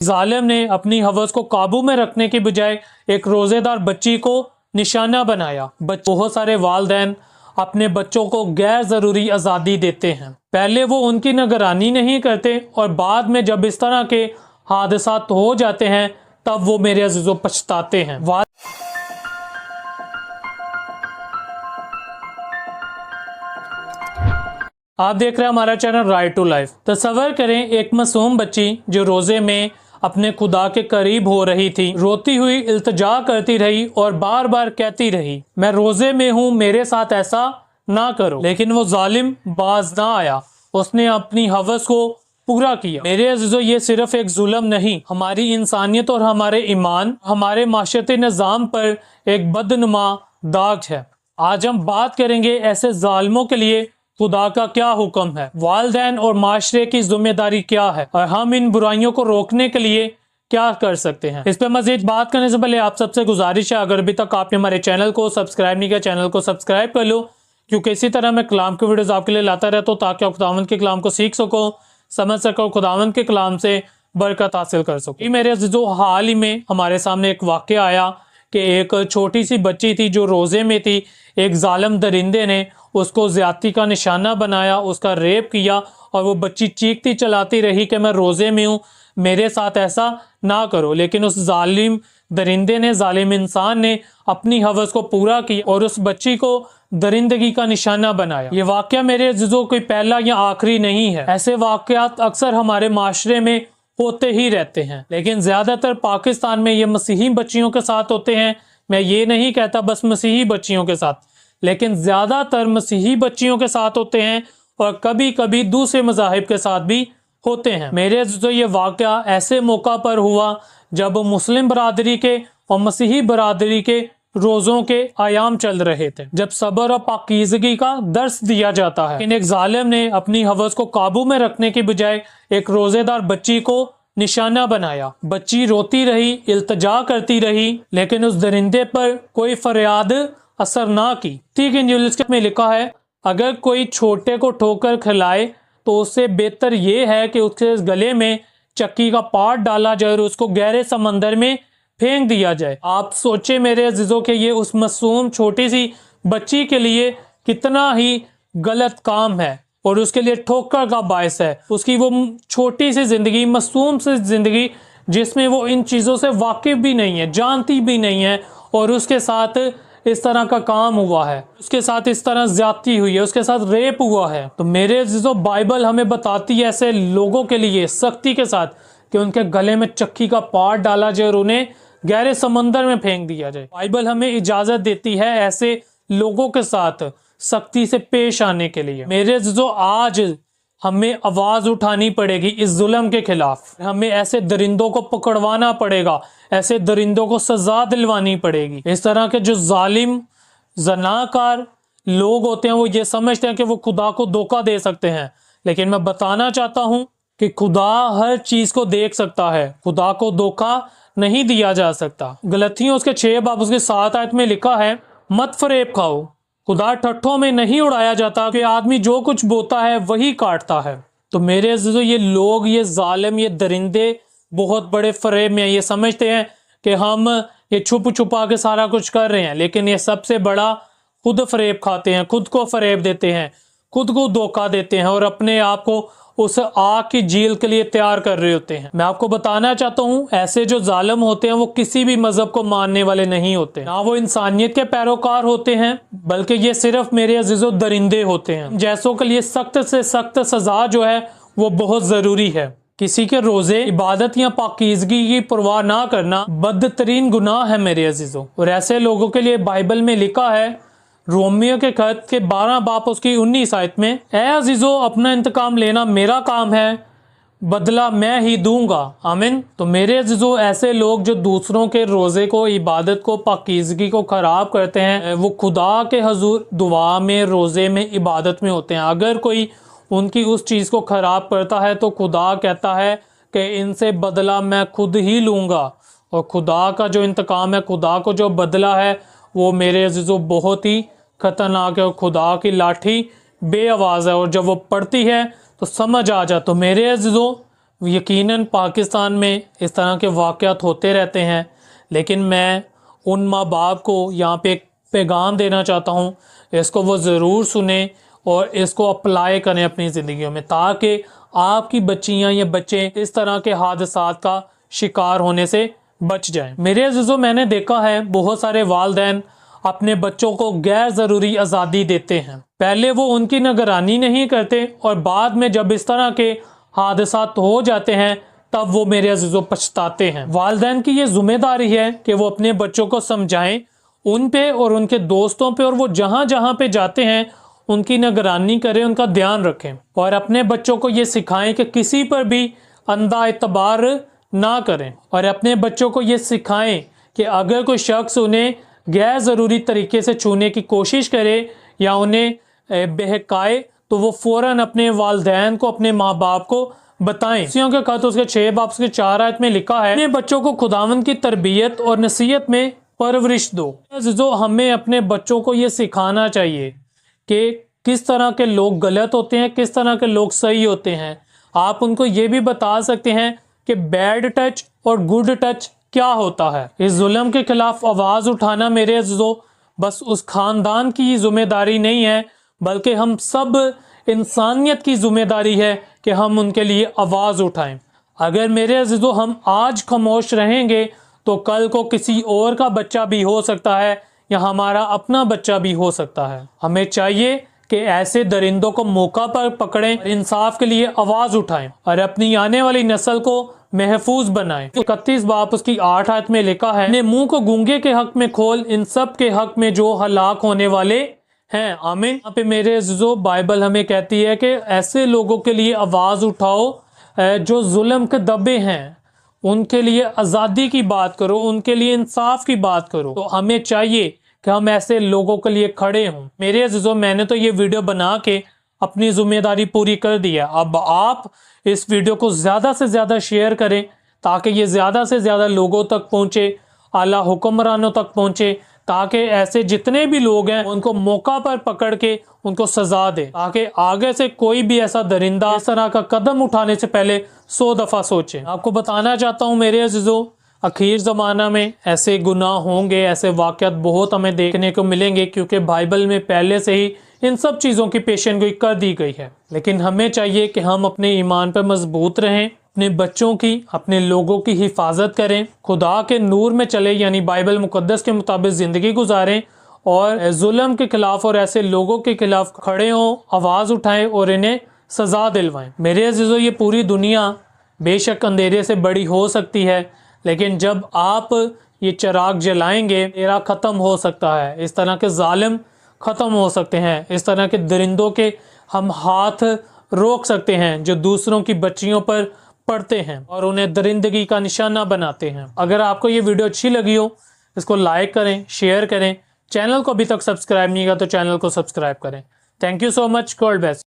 जालिम ने अपनी हवस को काबू में रखने की बजाय एक रोजेदार बच्ची को निशाना बनाया। बहुत सारे वालिदैन अपने बच्चों को गैर ज़रूरी आज़ादी देते हैं। पहले वो उनकी निगरानी नहीं करते और बाद में जब इस तरह के हादसात हो जाते हैं तब वो मेरे अज़ीज़ों पछताते हैं। आप देख रहे हैं हमारा चैनल राइट टू लाइफ। तसव्वुर करें एक मासूम बच्ची जो रोज़े में अपने खुदा के करीब हो रही थी, रोती हुई इल्तिजा करती रही और बार बार कहती रही, मैं रोज़े में हूँ, मेरे साथ ऐसा ना करो। लेकिन वो जालिम बाज ना आया, उसने अपनी हवस को पूरा किया। मेरे अज़ीज़ों, ये सिर्फ एक जुल्म नहीं, हमारी इंसानियत और हमारे ईमान, हमारे माशरती निज़ाम पर एक बदनुमा दाग है। आज हम बात करेंगे ऐसे जालिमों के लिए खुदा का क्या हुक्म है, वालिदैन और माशरे की जिम्मेदारी क्या है और हम इन बुराइयों को रोकने के लिए क्या कर सकते हैं। इस पर मजीद बात करने से पहले आप सबसे गुजारिश है, अगर अभी तक आपने हमारे चैनल को सब्सक्राइब नहीं किया, चैनल को सब्सक्राइब कर लो, क्योंकि इसी तरह मैं कलाम के वीडियोस आपके लिए लाता रहता हूँ ताकि आप खुदावंद के कलाम को सीख सको, समझ सको, खुदावंद के कलाम से बरकत हासिल कर सको। मेरे अज़ीज़ों, हाल ही में हमारे सामने एक वाक़या आया कि एक छोटी सी बच्ची थी जो रोज़े में थी, एक जालिम दरिंदे ने उसको ज़्यादती का निशाना बनाया, उसका रेप किया और वो बच्ची चीखती चलाती रही कि मैं रोज़े में हूँ, मेरे साथ ऐसा ना करो। लेकिन उस जालिम दरिंदे ने, जालिम इंसान ने अपनी हवस को पूरा किया और उस बच्ची को दरिंदगी का निशाना बनाया। ये वाक़या मेरे अज़ीज़ों कोई पहला या आखिरी नहीं है। ऐसे वाक़यात अक्सर हमारे माशरे में होते ही रहते हैं, लेकिन ज़्यादातर पाकिस्तान में ये मसीही बच्चियों के साथ होते हैं। मैं ये नहीं कहता बस मसीही बच्चियों के साथ, लेकिन ज़्यादातर मसीही बच्चियों के साथ होते हैं और कभी कभी दूसरे मज़ाहिब के साथ भी होते हैं। मेरे अज़ीज़ों, ये वाक़या ऐसे मौका पर हुआ जब मुस्लिम बरादरी के और मसीही बरादरी के रोज़ों के आयाम चल रहे थे, जब सब्र और पाकीज़गी का दर्स दिया जाता है। लेकिन एक जालिम ने अपनी हवस को काबू में रखने की बजाय एक रोज़ेदार बच्ची को निशाना बनाया। बच्ची रोती रही, इल्तिजा करती रही, लेकिन उस दरिंदे पर कोई फरियाद असर ना की। ठीक इंजील में लिखा है, अगर कोई छोटे को ठोकर खिलाए तो उससे बेहतर ये है कि उसके गले में चक्की का पाट डाला जाए और उसको गहरे समंदर में फेंक दिया जाए। आप सोचे मेरे अज़ीज़ों कि ये उस मासूम छोटी सी बच्ची के लिए कितना ही गलत काम है और उसके लिए ठोकर का बायस है। उसकी वो छोटी सी ज़िंदगी, मासूम सी ज़िंदगी जिसमें वो इन चीज़ों से वाकिफ़ भी नहीं है, जानती भी नहीं है, और उसके साथ इस तरह का काम हुआ है, उसके साथ इस तरह ज्यादती हुई है, उसके साथ रेप हुआ है। तो मेरे अज़ीज़ों, बाइबल हमें बताती है ऐसे लोगों के लिए सख्ती के साथ कि उनके गले में चक्की का पाट डाला जाए और उन्हें गहरे समंदर में फेंक दिया जाए। बाइबल हमें इजाज़त देती है ऐसे लोगों के साथ सख्ती से पेश आने के लिए। मेरे अज़ीज़ों, आज हमें आवाज़ उठानी पड़ेगी इस जुल्म के खिलाफ। हमें ऐसे दरिंदों को पकड़वाना पड़ेगा, ऐसे दरिंदों को सज़ा दिलवानी पड़ेगी। इस तरह के जो जालिम ज़नाकार लोग होते हैं वो ये समझते हैं कि वो खुदा को धोखा दे सकते हैं, लेकिन मैं बताना चाहता हूँ कि खुदा हर चीज़ को देख सकता है, खुदा को धोखा नहीं दिया जा सकता। गलतियों उसके 6 बाब उसके 7 आयत में लिखा है, मत फरेब खाओ, खुदा ठट्ठों में नहीं उड़ाया जाता कि आदमी जो कुछ बोता है वही काटता है। तो मेरे अज़ीज़ों, ये लोग, ये जालिम, ये दरिंदे बहुत बड़े फरेब में ये समझते हैं कि हम ये छुप छुपा के सारा कुछ कर रहे हैं, लेकिन ये सबसे बड़ा खुद फरेब खाते हैं, खुद को फरेब देते हैं, खुद को धोखा देते हैं और अपने आप को उस आग की झील के लिए तैयार कर रहे होते हैं। मैं आपको बताना चाहता हूँ, ऐसे जो जालिम होते हैं वो किसी भी मजहब को मानने वाले नहीं होते, ना वो इंसानियत के पैरोकार होते हैं, बल्कि ये सिर्फ मेरे अज़ीज़ों दरिंदे होते हैं, जैसों के लिए सख्त से सख्त सजा जो है वो बहुत ज़रूरी है। किसी के रोज़े, इबादत या पाकीज़गी की परवाह ना करना बदतरीन गुनाह है मेरे अज़ीज़ों, और ऐसे लोगों के लिए बाइबल में लिखा है रोमियो के खत के 12 बाप उसकी 19 आयत में, ऐ अजीजों, अपना इंतकाम लेना मेरा काम है, बदला मैं ही दूंगा। आमीन। तो मेरे अजीजों, ऐसे लोग जो दूसरों के रोज़े को, इबादत को, पाकीज़गी को ख़राब करते हैं, वो खुदा के हजूर दुआ में, रोज़े में, इबादत में होते हैं। अगर कोई उनकी उस चीज़ को ख़राब करता है तो खुदा कहता है कि इनसे बदला मैं खुद ही लूँगा, और खुदा का जो इंतकाम है, खुदा को जो बदला है, वो मेरे अजीजों बहुत ही ख़तरनाक है। और खुदा की लाठी बे आवाज़ है, और जब वो पड़ती है तो समझ आ जा। तो मेरे अजीजों, यकीनन पाकिस्तान में इस तरह के वाक़यात होते रहते हैं, लेकिन मैं उन माँ बाप को यहाँ पे एक पैगाम देना चाहता हूँ, इसको वो ज़रूर सुने और इसको अप्लाई करें अपनी ज़िंदगियों में, ताकि आपकी बच्चियाँ या बच्चे इस तरह के हादसात का शिकार होने से बच जाएं। मेरे अज़ीज़ों, मैंने देखा है बहुत सारे वालिदैन अपने बच्चों को गैर ज़रूरी आज़ादी देते हैं। पहले वो उनकी निगरानी नहीं करते और बाद में जब इस तरह के हादसात हो जाते हैं तब वो मेरे अज़ीज़ों पछताते हैं। वालिदैन की ये ज़िम्मेदारी है कि वो अपने बच्चों को समझाएं, उन पे और उनके दोस्तों पे और वो जहाँ जहाँ पे जाते हैं उनकी निगरानी करें, उनका ध्यान रखें और अपने बच्चों को ये सिखाएं कि किसी पर भी अंधा एतबार ना करें और अपने बच्चों को ये सिखाएं कि अगर कोई शख्स उन्हें गैर ज़रूरी तरीके से छूने की कोशिश करे या उन्हें बहकाए तो वो फ़ौरन अपने वालिदैन को, अपने माँ बाप को बताएं। मसीहों के खत उसके 6 बाब के 4 आयत में लिखा है, अपने बच्चों को खुदावंद की तरबियत और नसीहत में परवरिश दो। अज़ीज़ों, हमें अपने बच्चों को ये सिखाना चाहिए कि किस तरह के लोग गलत होते हैं, किस तरह के लोग सही होते हैं। आप उनको ये भी बता सकते हैं कि बैड टच और गुड टच क्या होता है। इस जुल्म के खिलाफ आवाज़ उठाना मेरे अज़ीज़ों बस उस ख़ानदान की ज़िम्मेदारी नहीं है, बल्कि हम सब इंसानियत की ज़िम्मेदारी है कि हम उनके लिए आवाज़ उठाएं। अगर मेरे अज़ीज़ों हम आज खामोश रहेंगे तो कल को किसी और का बच्चा भी हो सकता है या हमारा अपना बच्चा भी हो सकता है। हमें चाहिए कि ऐसे दरिंदों को मौका पर पकड़ें, इंसाफ के लिए आवाज़ उठाएं और अपनी आने वाली नस्ल को महफूज बनाएं। 31 बाब उसकी 8 आयत में लिखा है, अपने मुंह को गूंगे के हक में खोल, इन सब के हक में जो हलाक होने वाले हैं। आमीन। यहाँ पे मेरे अज़ीज़ों बाइबल हमें कहती है कि ऐसे लोगों के लिए आवाज़ उठाओ जो जुल्म के दबे हैं, उनके लिए आज़ादी की बात करो, उनके लिए इंसाफ की बात करो। तो हमें चाहिए कि हम ऐसे लोगों के लिए खड़े हों। मेरे अज़ीज़ों, मैंने तो ये वीडियो बना के अपनी ज़िम्मेदारी पूरी कर दी है। अब आप इस वीडियो को ज़्यादा से ज़्यादा शेयर करें ताकि ये ज़्यादा से ज़्यादा लोगों तक पहुँचे, आला हुक्मरानों तक पहुँचे, ताकि ऐसे जितने भी लोग हैं उनको मौका पर पकड़ के उनको सज़ा दे, ताकि आगे से कोई भी ऐसा दरिंदा इस तरह का कदम उठाने से पहले 100 दफ़ा सोचे। आपको बताना चाहता हूँ मेरे अज़ीज़ों, आखिर ज़माना में ऐसे गुनाह होंगे, ऐसे वाक़यात बहुत हमें देखने को मिलेंगे, क्योंकि बाइबल में पहले से ही इन सब चीज़ों की पेशेनगोई कर दी गई है। लेकिन हमें चाहिए कि हम अपने ईमान पर मजबूत रहें, अपने बच्चों की, अपने लोगों की हिफाजत करें, खुदा के नूर में चले यानी बाइबल मुक़द्दस के मुताबिक ज़िंदगी गुजारें और जुल्म के ख़िलाफ़ और ऐसे लोगों के ख़िलाफ़ खड़े हों, आवाज़ उठाएं और इन्हें सज़ा दिलवाएं। मेरे अज़ीज़ों, ये पूरी दुनिया बेशक अंधेरे से बड़ी हो सकती है, लेकिन जब आप ये चिराग जलाएंगे अंधेरा ख़त्म हो सकता है। इस तरह के ज़ालिम ख़त्म हो सकते हैं, इस तरह के दरिंदों के हम हाथ रोक सकते हैं जो दूसरों की बच्चियों पर पड़ते हैं और उन्हें दरिंदगी का निशाना बनाते हैं। अगर आपको ये वीडियो अच्छी लगी हो, इसको लाइक करें, शेयर करें। चैनल को अभी तक सब्सक्राइब नहीं किया तो चैनल को सब्सक्राइब करें। Thank you so much. God bless.